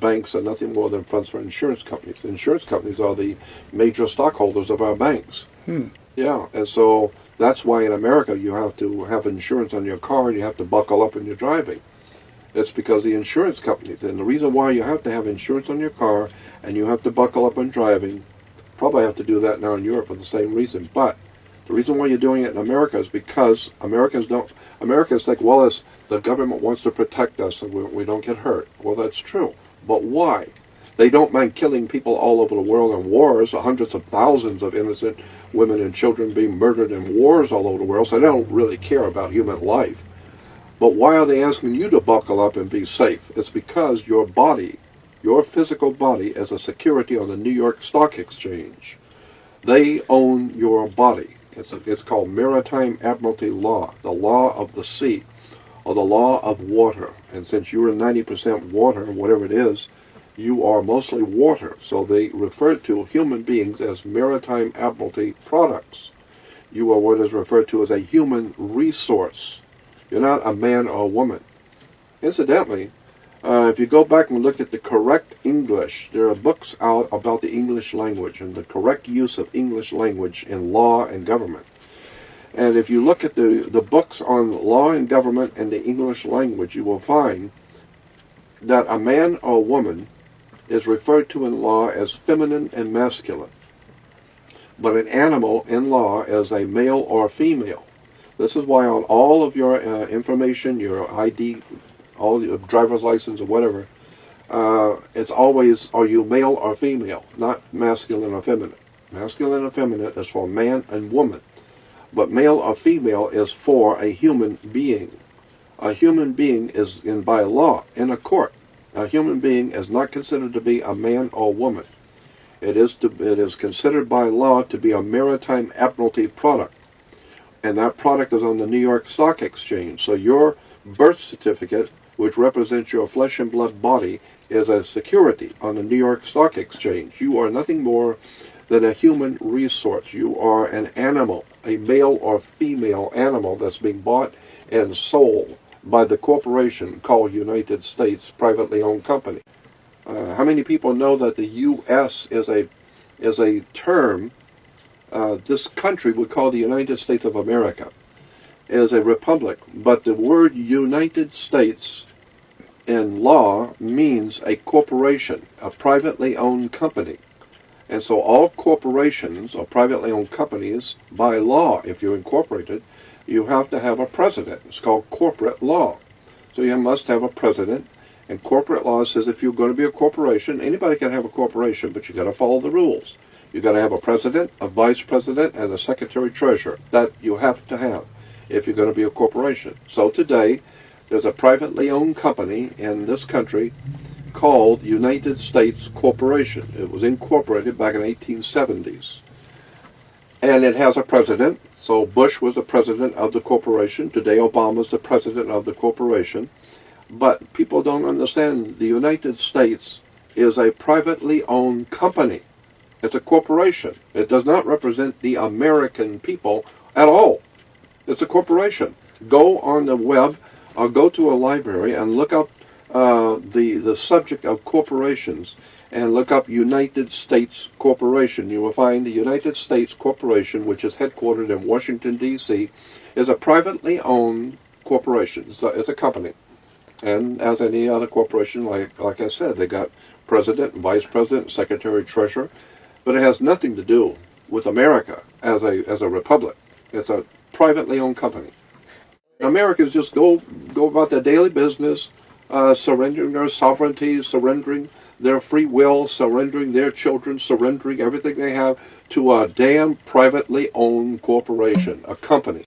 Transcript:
banks are nothing more than fronts for insurance companies. Insurance companies are the major stockholders of our banks. Yeah, and so that's why in America you have to have insurance on your car and you have to buckle up when you're driving. It's because the insurance companies, and the reason why you have to have insurance on your car and you have to buckle up when driving, probably have to do that now in Europe for the same reason, but the reason why you're doing it in America is because Americans think, well, the government wants to protect us and we don't get hurt. Well, that's true, but why? They don't mind killing people all over the world in wars, hundreds of thousands of innocent women and children being murdered in wars all over the world, so they don't really care about human life. But why are they asking you to buckle up and be safe? It's because your body, your physical body, is a security on the New York Stock Exchange. They own your body. It's called Maritime Admiralty Law, the law of the sea, or the law of water. And since you're 90% water, whatever it is, you are mostly water. So they refer to human beings as Maritime Admiralty products. You are what is referred to as a human resource. You're not a man or a woman. Incidentally, if you go back and look at the correct English, there are books out about the English language and the correct use of English language in law and government. And if you look at the books on law and government and the English language, you will find that a man or a woman is referred to in law as feminine and masculine, but an animal in law as a male or female. This is why on all of your information, your ID, all your driver's license or whatever, it's always, are you male or female, not masculine or feminine. Masculine or feminine is for man and woman, but male or female is for a human being. A human being is, by law, in a court, a human being is not considered to be a man or woman. It is considered by law to be a maritime admiralty product. And that product is on the New York Stock Exchange. So your birth certificate, which represents your flesh and blood body, is a security on the New York Stock Exchange. You are nothing more than a human resource. You are an animal, a male or female animal that's being bought and sold by the corporation called United States privately owned company. How many people know that the U.S. is a term this country we call the United States of America, is a republic, but the word United States in law means a corporation, a privately owned company. And so all corporations or privately owned companies, by law, if you're incorporated, you have to have a president. It's called corporate law. So you must have a president, and corporate law says if you're going to be a corporation, anybody can have a corporation, but you got to follow the rules. You got to have a president, a vice president, and a secretary-treasurer. That you have to have if you're going to be a corporation. So today, there's a privately owned company in this country called United States Corporation. It was incorporated back in the 1870s. And it has a president. So Bush was the president of the corporation. Today, Obama's the president of the corporation. But people don't understand the United States is a privately owned company. It's a corporation. It does not represent the American people at all. It's a corporation. Go on the web or go to a library and look up the subject of corporations and look up United States Corporation. You will find the United States Corporation, which is headquartered in Washington, D.C., is a privately owned corporation. It's a company. And as any other corporation, like I said, they got president, vice president, secretary, treasurer. But it has nothing to do with America as a republic. It's a privately owned company. Americans just go about their daily business, surrendering their sovereignty, surrendering their free will, surrendering their children, surrendering everything they have to a damn privately owned corporation, a company.